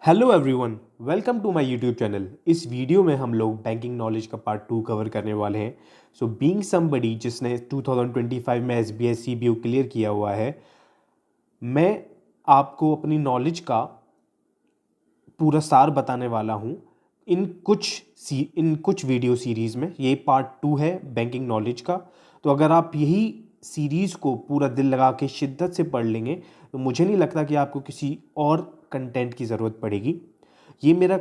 Hello everyone, welcome to my YouTube channel. इस video में हम लोग बैंकिंग नॉलेज का पार्ट 2 कवर करने वाले हैं। सो बीइंग समबडी जिसने 2025 में एसबीआई सीबीओ क्लियर किया हुआ है, मैं आपको अपनी नॉलेज का पूरा सार बताने वाला हूँ इन कुछ वीडियो सीरीज़ में। ये पार्ट 2 है बैंकिंग नॉलेज का। तो अगर आप यही सीरीज़ को पूरा दिल लगा के शिद्दत से पढ़ लेंगे तो मुझे नहीं लगता कि आपको किसी और कंटेंट की ज़रूरत पड़ेगी। ये मेरा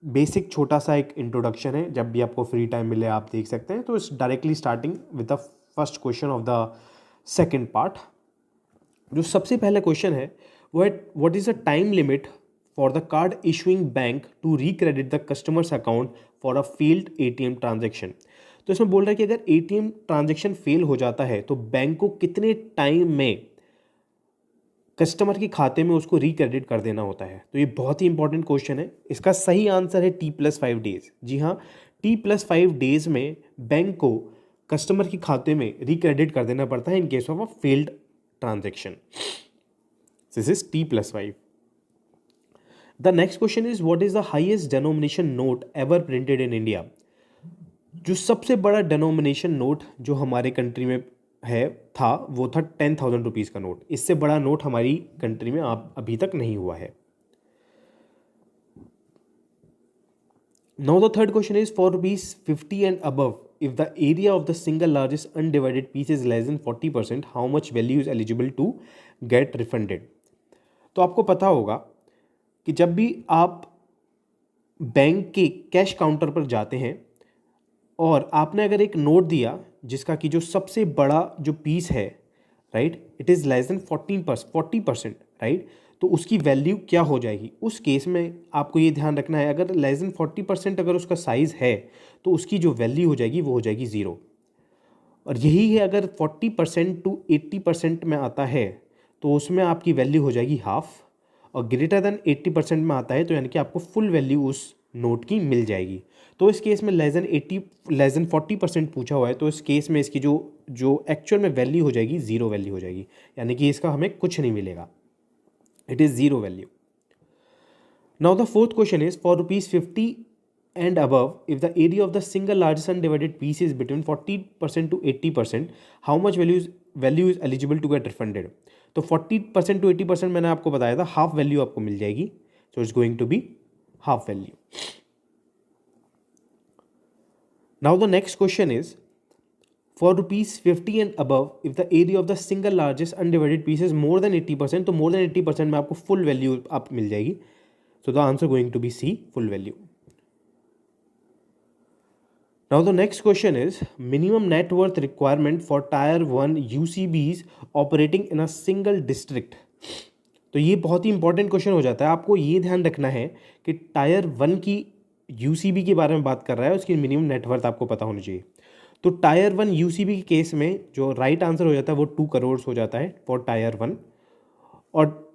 बेसिक छोटा सा एक इंट्रोडक्शन है। जब भी आपको फ्री टाइम मिले आप देख सकते हैं। तो it's directly starting with the first question of the second part. जो सबसे पहला क्वेश्चन है वो है, what is the time limit for the card issuing bank to recredit the customers account for a failed ATM transaction. तो इसमें बोल रहा है कि अगर एटीएम ट्रांजेक्शन फेल हो जाता है तो बैंक को कितने टाइम में कस्टमर के खाते में उसको रिक्रेडिट कर देना होता है। तो ये बहुत ही इंपॉर्टेंट क्वेश्चन है। इसका सही आंसर है T+5 डेज। जी हाँ, T+5 डेज में बैंक को कस्टमर के खाते में रिक्रेडिट कर देना पड़ता है in case of a failed transaction. This is T+5। The next question is, what is the highest denomination note ever printed in India. जो सबसे बड़ा डेनोमिनेशन नोट जो हमारे कंट्री में था वो था 10,000 रुपीज़ का नोट। इससे बड़ा नोट हमारी कंट्री में अभी तक नहीं हुआ है। Now the third question is, for ₹50 and above if the area of the single largest undivided piece is less than 40%, how much value is eligible to get refunded. तो आपको पता होगा कि जब भी आप बैंक के कैश काउंटर पर जाते हैं और आपने अगर एक नोट दिया जिसका कि जो सबसे बड़ा जो पीस है, right, it is less than 40%, right, तो उसकी वैल्यू क्या हो जाएगी। उस केस में आपको ये ध्यान रखना है, अगर लेस देन 40% अगर उसका साइज़ है तो उसकी जो वैल्यू हो जाएगी वो हो जाएगी 0। और यही है, अगर 40% टू 80% में आता है तो उसमें आपकी वैल्यू हो जाएगी हाफ, और ग्रेटर देन 80% में आता है तो यानी कि आपको फुल वैल्यू उस नोट की मिल जाएगी। तो इस केस में लेस देन 40% पूछा हुआ है, तो इस केस में इसकी जो जो एक्चुअल में वैल्यू हो जाएगी 0 वैल्यू हो जाएगी, यानी कि इसका हमें कुछ नहीं मिलेगा। It is 0 value. Now the fourth question is, for ₹50 and above, if the area of the single largest undivided piece is between 40% to 80%, how much value is eligible to get refunded। तो 40% to 80% मैंने आपको बताया था, half value आपको मिल जाएगी। So it's going to be half value. Now the next question is, for ₹50 and above if the area of the single largest undivided piece is more than 80%, तो मोर than 80% में आपको फुल वैल्यू आप मिल जाएगी। So the answer going to be C, full value. Now the next question is, minimum net worth requirement for Tier 1 UCBs operating in a single district। तो ये बहुत ही important question हो जाता है। आपको ये ध्यान रखना है कि टायर 1 की यूसीबी के बारे में बात कर रहा है, उसकी मिनिमम नेटवर्थ आपको पता होनी चाहिए। तो टायर 1 यूसीबी के केस में जो राइट आंसर हो जाता है वो 2 करोड़ हो जाता है फॉर टायर 1। और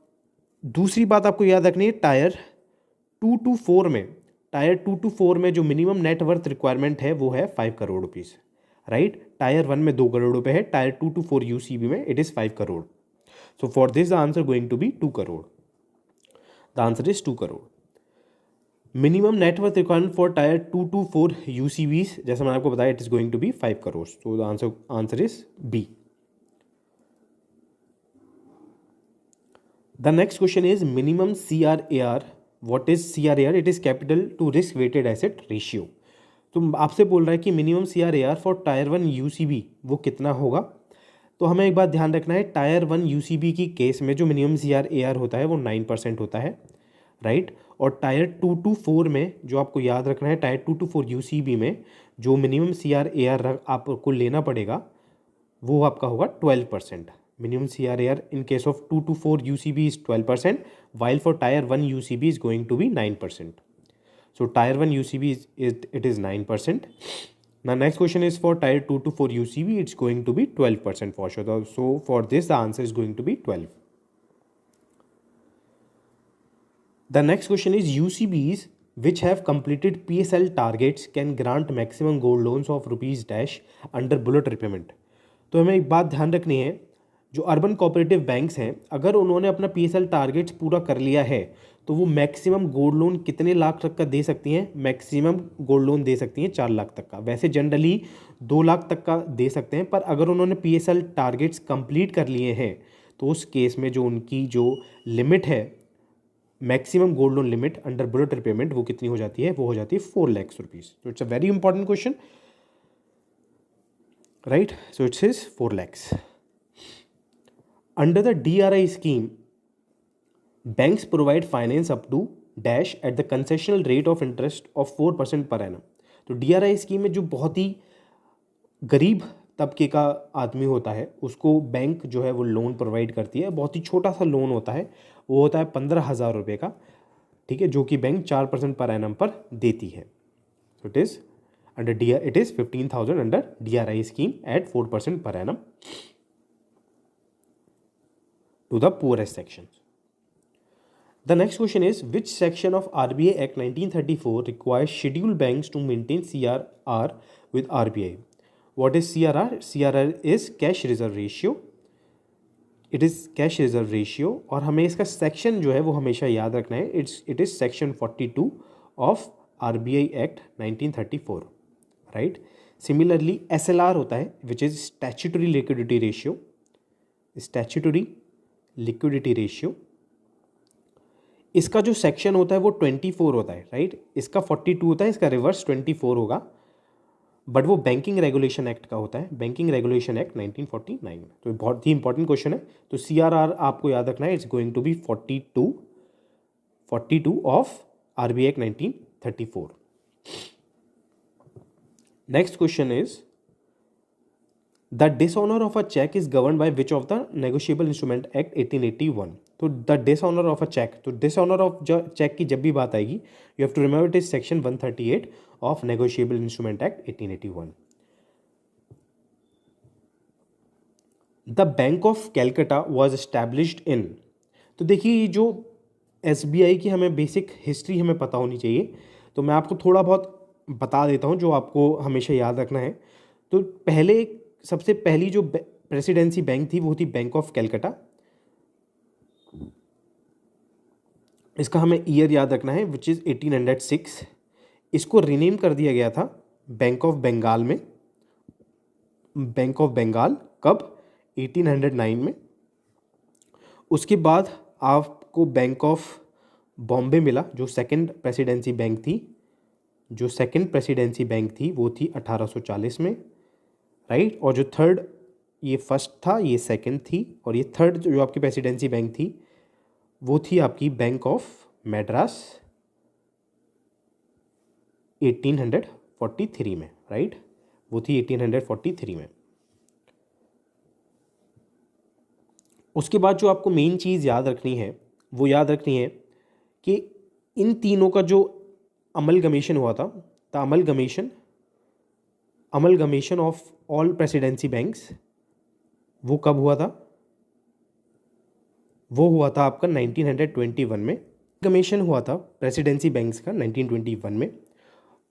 दूसरी बात आपको याद रखनी है, टायर 2 to 4 में जो मिनिमम नेट वर्थ रिक्वायरमेंट है वो है 5 करोड़ रुपीज़, राइट। टायर 1 में 2 करोड़ रुपए है, टायर 2 to 4 यूसीबी में it is 5 crore. So for this the answer going to be 2 crore. The answer is 2 crore. Minimum net worth requirement for tier 2 to 4 UCBs, जैसा मैंने आपको बताया, it is going to be 5 crore. So the answer is B. The next question is, minimum CRAR। What is CRAR? It is capital to risk weighted asset ratio. तो आपसे बोल रहा है कि minimum CRAR for tyre 1 UCB वो कितना होगा। तो हमें एक बात ध्यान रखना है, टायर 1 यूसीबी की केस में जो मिनिमम CRAR होता है वो 9% होता है, राइट। और टायर 2 to 4 में जो आपको याद रखना है, टायर 2 to 4 यूसीबी में जो मिनिमम CRAR आपको लेना पड़ेगा वो आपका होगा 12%। Minimum CRAR in case of 2 to 4 UCB is 12%, while for Tier 1 UCB is going to be 9%. So Tier 1 UCB is 9%. Now next question is for Tier 2 to 4 UCB, it's going to be 12% for sure. So for this the answer is going to be 12. The next question is, UCBs which have completed PSL targets can grant maximum gold loans of rupees dash under bullet repayment। तो हमें एक बात ध्यान रखनी है, जो urban cooperative banks हैं, अगर उन्होंने अपना पीएसएल टारगेट्स पूरा कर लिया है तो वो मैक्सिमम गोल्ड लोन कितने लाख तक का दे सकती हैं? मैक्सिमम गोल्ड लोन दे सकती हैं 4 लाख तक का। वैसे जनरली 2 लाख तक का दे सकते हैं, पर अगर उन्होंने पीएसएल टारगेट्स कंप्लीट कर लिए हैं तो उस केस में जो उनकी जो लिमिट है, maximum gold loan limit under bullet repayment, वो कितनी हो जाती है? वो हो जाती है 4 लाख रुपीज़। तो it's a very important question, right? So it's is 4 lakhs. Under the DRI scheme, banks provide finance up to dash at the concessional rate of interest of 4% per annum. तो DRI स्कीम में जो बहुत ही गरीब तबके का आदमी होता है उसको बैंक जो है वो लोन प्रोवाइड करती है। बहुत ही छोटा सा लोन होता है, वो होता है 15,000 रुपये का, ठीक है, जो कि बैंक 4% पर एनम पर देती है। So it is under it is 15,000 under DRI scheme at 4% per annum to the poorest sections. The next question is, which section of RBI Act 1934 requires scheduled banks to maintain CRR with RBI? What is CRR? CRR is cash reserve ratio. It is cash reserve ratio, और हमें इसका section जो है वो हमेशा याद रखना है। It is section 42 of RBI Act 1934, right? Similarly SLR होता है which is statutory liquidity ratio. Statutory liquidity ratio, इसका जो सेक्शन होता है वो 24 होता है, राइट? इसका 42 होता है, इसका रिवर्स 24 होगा, बट वो बैंकिंग रेगुलेशन एक्ट का होता है, बैंकिंग रेगुलेशन एक्ट 1949 में। तो बहुत ही इंपॉर्टेंट क्वेश्चन है। तो CRR आपको याद रखना है, it's going to be 42 of RBI Act 1934. Next question is, the dishonour of a cheque is govern by which of the Negotiable Instrument Act 1881. तो the dishonour of a cheque, तो dishonour of cheque की जब भी बात आएगी, you have to remember it is section 138 of Negotiable Instrument Act 1881. The Bank of Calcutta was established in, तो देखिए जो SBI की हमें बेसिक हिस्ट्री हमें पता होनी चाहिए, तो मैं आपको थोड़ा बहुत बता देता हूँ जो आपको हमेशा याद रखना है। तो पहले सबसे पहली जो प्रेसिडेंसी बैंक थी वो थी बैंक ऑफ कैलकटा। इसका हमें ईयर याद रखना है विच इज़ 1806। इसको रीनेम कर दिया गया था बैंक ऑफ बंगाल में, बैंक ऑफ बंगाल, कब? 1809 में। उसके बाद आपको बैंक ऑफ बॉम्बे मिला, जो सेकंड प्रेसिडेंसी बैंक थी, जो सेकंड प्रेसिडेंसी बैंक थी वो थी 1840 में, राइट? और जो थर्ड, ये फर्स्ट था, ये सेकंड थी, और ये थर्ड जो आपकी प्रेसिडेंसी बैंक थी वो थी आपकी बैंक ऑफ मैड्रास 1843 में, राइट? वो थी 1843 में। उसके बाद जो आपको मेन चीज़ याद रखनी है वो याद रखनी है कि इन तीनों का जो अमलगमेशन हुआ था, the amalgamation of all presidency banks, वो कब हुआ था? वो हुआ था आपका 1921 में। कमीशन हुआ था प्रेसिडेंसी बैंक्स का 1921 में,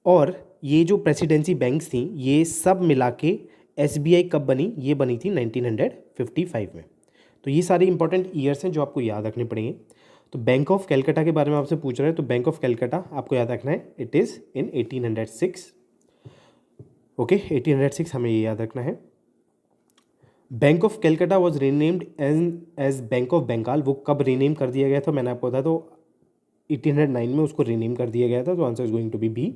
और ये जो प्रेसिडेंसी बैंक्स थी ये सब मिला के SBI कब बनी? ये बनी थी 1955 में। तो ये सारे इंपॉर्टेंट ईयर्स हैं जो आपको याद रखने पड़ेंगे। तो बैंक ऑफ कैलकटा के बारे में आपसे पूछ रहे हैं, तो बैंक ऑफ कैलकटा आपको याद रखना है, इट इज़ इन 1806। ओके, 1806 हमें ये याद रखना है। Bank of Calcutta was renamed as Bank of Bengal, वो कब रीनेम कर दिया गया था मैंने आपको बताया, तो 1809 में उसको रीनेम कर दिया गया था। तो answer is going to be B.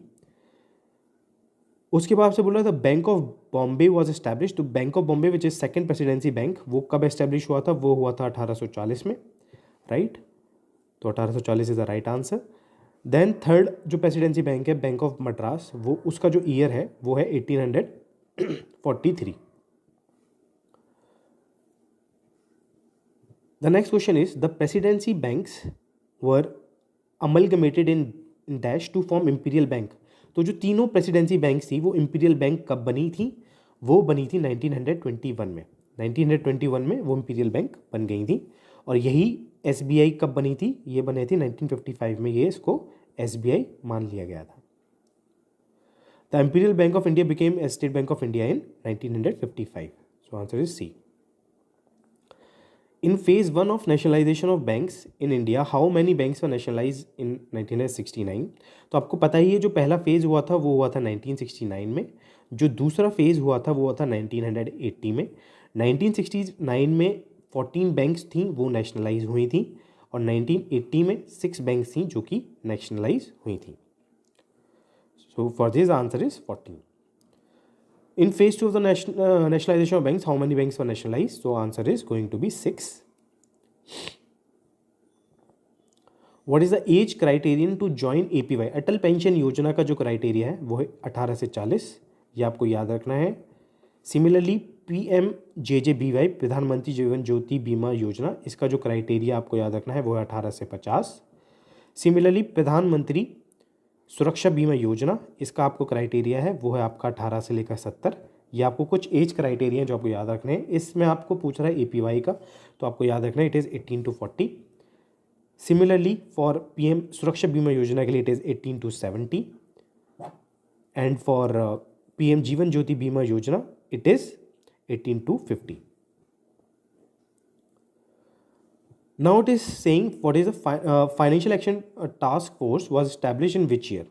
उसके बाद आपसे बोल रहा था bank of Bombay was establish, तो bank of Bombay which is second presidency bank, वो कब एस्टैब्लिश हुआ था? वो हुआ था 1840 में, राइट? तो 1840 is the right answer. Then third जो प्रेसिडेंसी बैंक है बैंक ऑफ मद्रास, वो उसका जो ईयर है वो है 1843। The next question is, the presidency banks were amalgamated in dash to form imperial bank. तो जो तीनों प्रेसिडेंसी बैंक थी वो इंपीरियल बैंक कब बनी थी? वो बनी थी 1921 में। 1921 में वो इंपीरियल बैंक बन गई थी। और यही SBI कब बनी थी? ये बने थी 1955 में, ये इसको SBI मान लिया गया था। The Imperial Bank of India became State Bank of India in 1955। So answer is C. In phase one of nationalisation of banks in India how many banks were nationalise in 1969? तो आपको पता ही है, जो पहला फेज़ हुआ था वो हुआ था 1969 में, जो दूसरा फेज़ हुआ था वो हुआ था 1980 में। 1969 में 14 बैंक्स थी वो नेशनलाइज हुई थी, और 1980 में 6 बैंक्स थी जो कि नेशनलाइज हुई थी। सो for this answer is 14. In phase 2 of the nationalization of banks, how many banks were nationalized? So answer is going to be 6. What is the age criterion to join APY? Atal pension योजना का जो criteria है वो है 18 से 40, ये आपको याद रखना है। सिमिलरली PMJJBY प्रधानमंत्री जीवन ज्योति बीमा योजना, इसका जो क्राइटेरिया आपको याद रखना है वो है 18 से 50। सिमिलरली प्रधानमंत्री सुरक्षा बीमा योजना, इसका आपको क्राइटेरिया है वो है आपका 18 से लेकर 70। ये आपको कुछ एज क्राइटेरिया जो आपको याद रखने हैं। इसमें आपको पूछ रहा है APY का, तो आपको याद रखना है it is 18 to 40। Similarly for PM सुरक्षा बीमा योजना के लिए it is 18 to 70, and for PM Jeevan Jyoti बीमा योजना it is 18 to 50. Now it is saying what is the financial action task force was established in which year?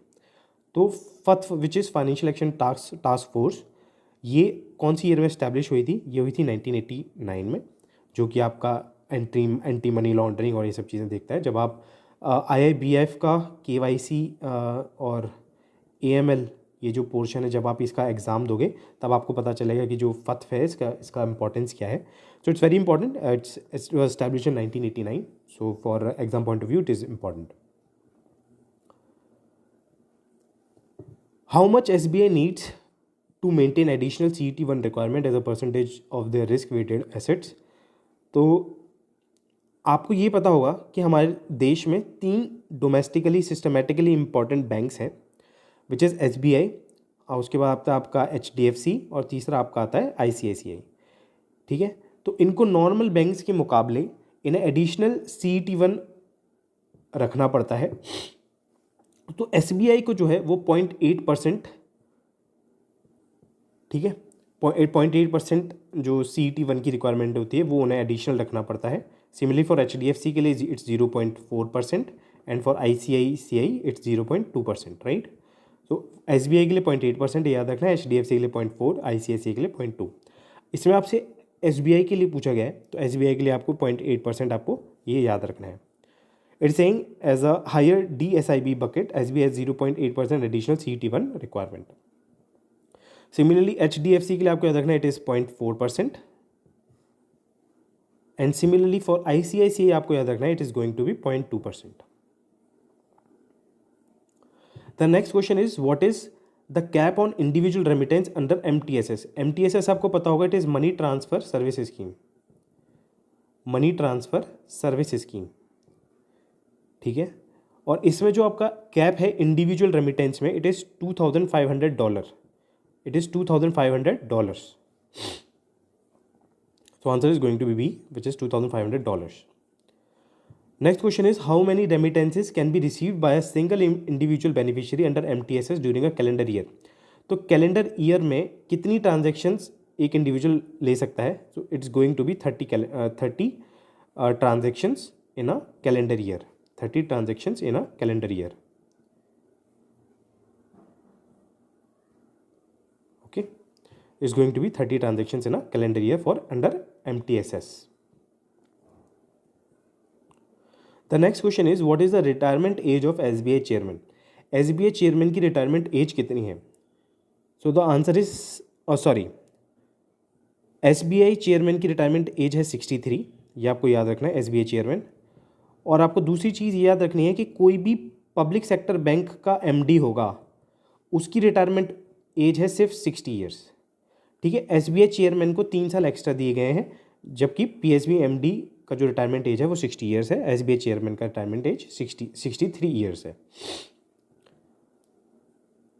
तो FATF which is financial action task force, ये कौन सी year में establish हुई थी? ये हुई थी 1989 में, जो कि आपका एंटी मनी लॉन्ड्रिंग और ये सब चीज़ें देखता है। जब आप IIBF का KYC और AML ये जो पोर्शन है, जब आप इसका एग्ज़ाम दोगे तब आपको पता चलेगा कि जो FATF है इसका इंपॉर्टेंस क्या है। So it's very important, it's was established in 1989, so for exam point of view it is important. How much SBI needs to maintain additional CET1 requirement as a percentage of their risk weighted assets? तो आपको ये पता होगा कि हमारे देश में 3 domestically systematically important banks हैं, विच इज़ SBI, और उसके बाद आता है आपका HDFC, और तीसरा आपका आता है ICICI। ठीक है, तो इनको नॉर्मल बैंक्स के मुकाबले इन्हें एडिशनल CET1 रखना पड़ता है। तो SBI को जो है वो 0.8%, ठीक है, 0.8% जो CET1 की रिक्वायरमेंट होती है वो उन्हें एडिशनल रखना पड़ता है। सिमिलरली फॉर HDFC के लिए it's 0.4%, and for ICICI it's 0.2%, right. तो SBI के लिए 0.8% याद रखना है, HDFC के लिए 0.4, ICICI के लिए 0.2। इसमें आपसे SBI के लिए पूछा गया है, तो SBI के लिए आपको 0.8% आपको ये याद रखना है। It's saying as a higher DSIB bucket, SBI has 0.8% additional CET1 requirement. Similarly HDFC के लिए आपको याद रखना है it is 0.4%, and similarly for ICICI आपको याद रखना है it is going to be 0.2%। The next question is what is the cap on individual remittance under MTSS? MTSS आपको पता होगा it is money transfer service scheme, money transfer service scheme, ठीक है। और इसमें जो आपका कैप है इंडिविजुअल रेमिटेंस में, it is $2,500, it is $2,500। So answer is going to be B, which is $2,500. Next question is how many remittances can be received by a single individual beneficiary under MTSS during a calendar year? तो calendar year में कितनी transactions एक individual ले सकता है? So it's going to be 30 transactions in a calendar year, 30 transactions in a calendar year. Okay, is going to be 30 transactions in a calendar year for under MTSS. The next question is what is the retirement age of SBI chairman? SBI chairman की retirement age कितनी है? So the answer is SBI chairman की retirement age है 63, ये आपको याद रखना है SBI chairman। और आपको दूसरी चीज़ ये याद रखनी है कि कोई भी पब्लिक सेक्टर बैंक का MD होगा उसकी रिटायरमेंट एज है सिर्फ 60 ईयर्स, ठीक है। SBI चेयरमैन को 3 साल एक्स्ट्रा दिए गए हैं, जबकि PSB MD का जो रिटायरमेंट एज है वो 60 ईयर्स है। SBI चेयरमैन का रिटायरमेंट एज 63 ईयर्स है।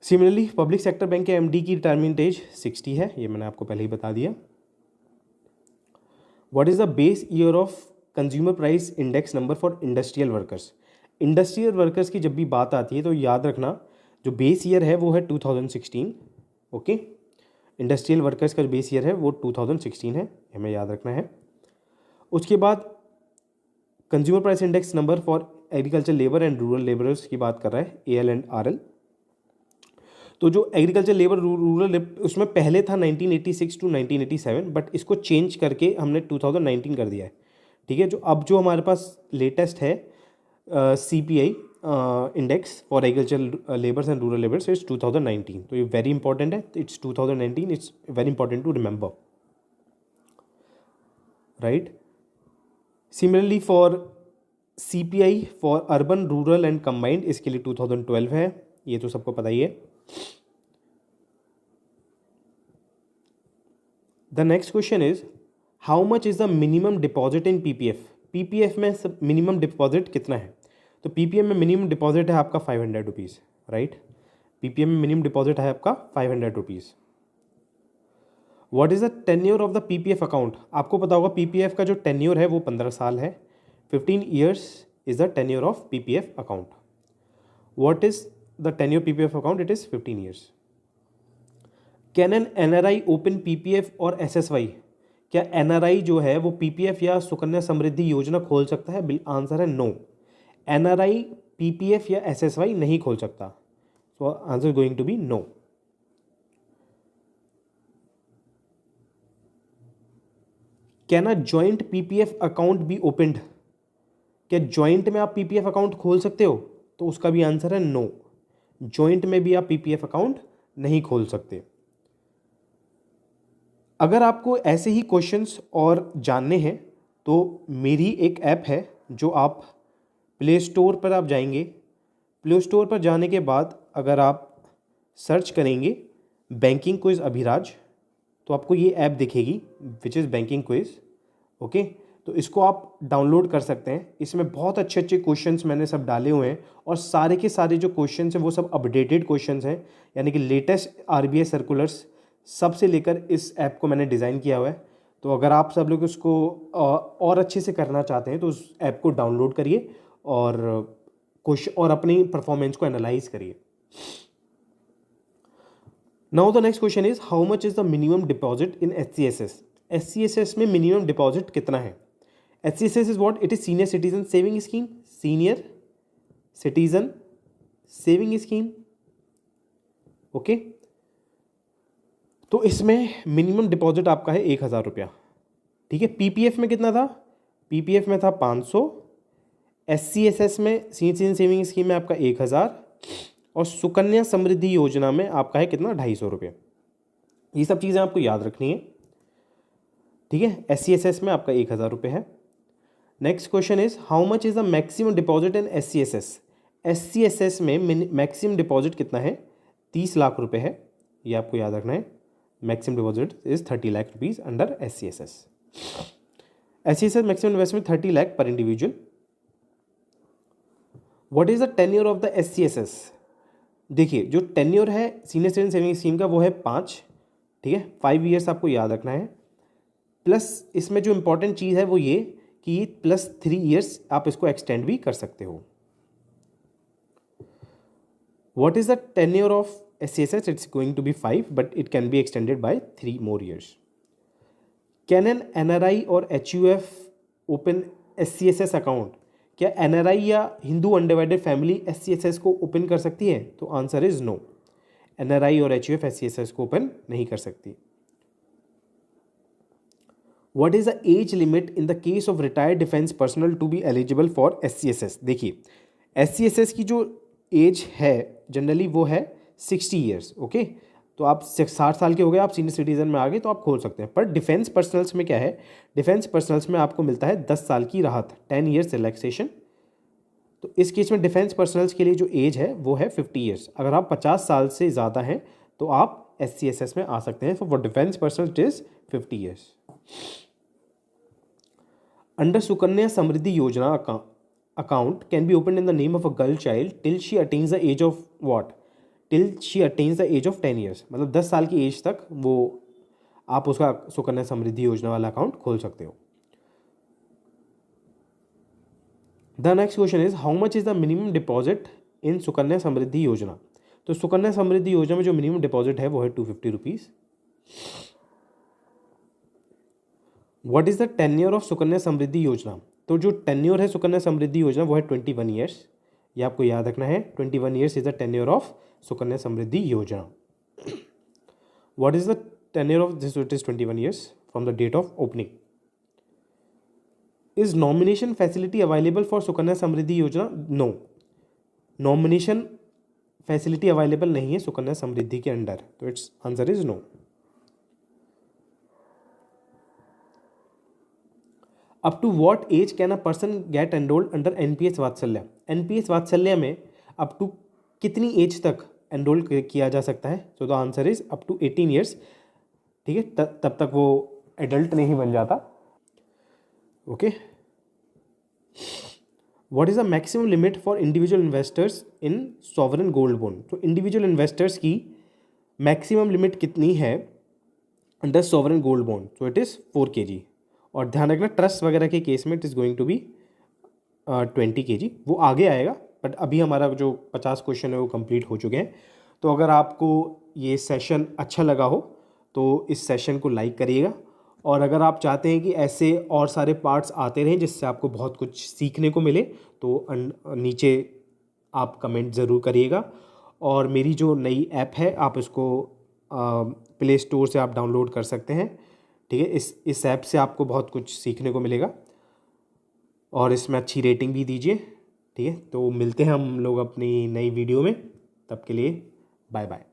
सिमिलरली पब्लिक सेक्टर बैंक के MD की रिटायरमेंट एज 60 है, ये मैंने आपको पहले ही बता दिया। What is the base year of consumer price index number for industrial workers? Industrial workers की जब भी बात आती है तो याद रखना जो बेस ईयर है वो है 2016, ओके। इंडस्ट्रियल वर्कर्स का जो बेस ईयर है वो 2016 है, हमें याद रखना है। उसके बाद consumer price index number for agriculture labour and rural labourers की बात कर रहा है, AL एंड RL। तो जो एग्रीकल्चर लेबर रूरल उसमें पहले था 1986 टू 1987, बट इसको चेंज करके हमने 2019 कर दिया है। ठीक है, जो हमारे पास लेटेस्ट है CPI index for agriculture labours and rural labours it's 2019। तो ये वेरी इंपॉर्टेंट है, it's 2019, it's very important to remember, right. Similarly for CPI for urban rural and combined, इसके लिए 2012 है, ये तो सबको पता ही है। The next question is how much is the minimum deposit in PPF। PPF में मिनिमम डिपॉजिट कितना है? तो PPF में मिनिमम डिपॉजिट है आपका 500 रुपीज़, राइट। PPF में मिनिमम डिपॉजिट है आपका 500 rupees. What is the tenure of the PPF account? आपको पता होगा PPF का जो टेन्योर है वो 15 साल है। 15 years is the tenure of PPF account. What is the tenure PPF account? It is 15 years. Can an NRI open PPF और SSY? क्या NRI जो है वो PPF या सुकन्या समृद्धि योजना खोल सकता है? आंसर है नो। NRI PPF या SSY नहीं खोल सकता। So answer going to be no. Can a joint PPF account be opened? क्या जॉइंट में आप PPF अकाउंट खोल सकते हो? तो उसका भी आंसर है नो। जॉइंट में भी आप PPF अकाउंट नहीं खोल सकते। अगर आपको ऐसे ही क्वेश्चंस और जानने हैं तो मेरी एक ऐप है जो आप प्ले स्टोर पर आप जाएंगे। प्ले स्टोर पर जाने के बाद अगर आप सर्च करेंगे बैंकिंग क्विज अभिराज तो आपको ये ऐप दिखेगी which is banking quiz. Okay, तो इसको आप डाउनलोड कर सकते हैं। इसमें बहुत अच्छे अच्छे क्वेश्चंस मैंने सब डाले हुए हैं और सारे के सारे जो क्वेश्चंस हैं वो सब अपडेटेड क्वेश्चंस हैं, यानी कि लेटेस्ट RBI सर्कुलर्स सबसे लेकर इस ऐप को मैंने डिज़ाइन किया हुआ है। तो अगर आप सब लोग उसको और अच्छे से करना चाहते हैं तो उस ऐप को डाउनलोड करिए और क्वेश्चन और अपनी परफॉर्मेंस को एनालाइज करिए। Now the next question is how much is the minimum deposit in SCSS? SCSS में मिनिमम डिपॉजिट कितना है? SCSS is what? It is senior citizen saving scheme. Senior citizen saving scheme. Okay, तो इसमें minimum deposit आपका है 1000 रुपया। ठीक है, PPF में कितना था? PPF में था 500। SCSS में सीनियर सिटीजन सेविंग स्कीम में आपका 1000 और सुकन्या समृद्धि योजना में आपका है कितना? 250 रुपये। ये सब चीज़ें आपको याद रखनी है। ठीक है, SCSS में आपका 1000 रुपये है। Next question is how much is the maximum deposit in SCSS? SCSS में मैक्सिमम डिपॉजिट कितना है? 30 लाख रुपए है, ये आपको याद रखना है। Maximum deposit is 30 lakh rupees under SCSS। SCSS maximum investment 30 lakh per individual. What is the tenure of the SCSS? देखिए, जो टेन्योर है सीनियर सिटीजन सेविंग स्कीम का वो है 5। ठीक है, 5 ईयर्स आपको याद रखना है। प्लस इसमें जो इंपॉर्टेंट चीज़ है वो ये कि प्लस 3 ईयर्स आप इसको एक्सटेंड भी कर सकते हो। What is the tenure of SCSS? It's going to be 5, but it can be extended by 3 more years. Can an NRI और HUF open SCSS account? क्या NRI या हिंदू अनडिवाइडेड फैमिली SCSS को ओपन कर सकती है? तो आंसर इज नो। NRI और HUF SCSS को ओपन नहीं कर सकती। What is the age limit in the case of retired defense personnel to be eligible for SCSS? देखिए, SCSS की जो एज है जनरली वो है 60 ईयर्स। ओके, तो आप 60 साल के हो गए, आप सीनियर सिटीजन में आ गए तो आप खोल सकते हैं। पर डिफेंस पर्सनल्स में क्या है? डिफेंस पर्सनल्स में आपको मिलता है 10 साल की राहत, 10 ईयर्स रिलैक्सेशन। तो इस केस में डिफेंस पर्सनल्स के लिए जो एज है वो है 50 ईयर्स। अगर आप 50 साल से ज़्यादा हैं तो आप SCSS में आ सकते हैं। For defence personnel it is 50 years. Under Sukanya Samriddhi Yojana account can be opened in the name of a girl child till she attains the age of what? Till she attains the age of 10 years। मतलब 10 साल की as तक वो आप उसका सुकन्या समृद्धि योजना वाला account खोल सकते हो। The next question is how much is the minimum deposit in Sukanya Samriddhi Yojana? तो सुकन्या समृद्धि योजना में जो मिनिमम डिपॉजिट है वो है 250 rupees. What is the tenure of Sukanya Samriddhi Yojana? तो जो टेन्योर है सुकन्या समृद्धि योजना वो है 21 ईयर्स। ये आपको याद रखना है, 21 years is the tenure of Sukanya Samriddhi Yojana. What is the tenure of this? It is 21 years from the date of opening. Is nomination facility available for Sukanya Samriddhi Yojana? No, nomination facility available नहीं है सुकन्या समृद्धि के अंडर, तो it's answer is no. Up to what age can a person get enrolled under NPS Vatsalya? NPS Vatsalya में up to कितनी age तक enrol किया जा सकता है? So the answer is up to 18 years. ठीक है, तब तक वो एडल्ट नहीं बन जाता। Okay, what is the maximum limit for individual investors in sovereign gold bond? तो इंडिविजुअल इन्वेस्टर्स की मैक्सिमम लिमिट कितनी है under sovereign gold bond? So it is 4 kg। और ध्यान रखना ट्रस्ट वगैरह के केस में it is going to be 20 kg। वो आगे आएगा, बट अभी हमारा जो 50 क्वेश्चन है वो कंप्लीट हो चुके हैं। तो अगर आपको ये सेशन अच्छा लगा हो तो इस सेशन को लाइक करिएगा, और अगर आप चाहते हैं कि ऐसे और सारे पार्ट्स आते रहें जिससे आपको बहुत कुछ सीखने को मिले तो नीचे आप कमेंट ज़रूर करिएगा। और मेरी जो नई ऐप है आप इसको प्ले स्टोर से आप डाउनलोड कर सकते हैं। ठीक है, इस ऐप से आपको बहुत कुछ सीखने को मिलेगा, और इसमें अच्छी रेटिंग भी दीजिए। ठीक है, तो मिलते हैं हम लोग अपनी नई वीडियो में, तब के लिए बाय बाय।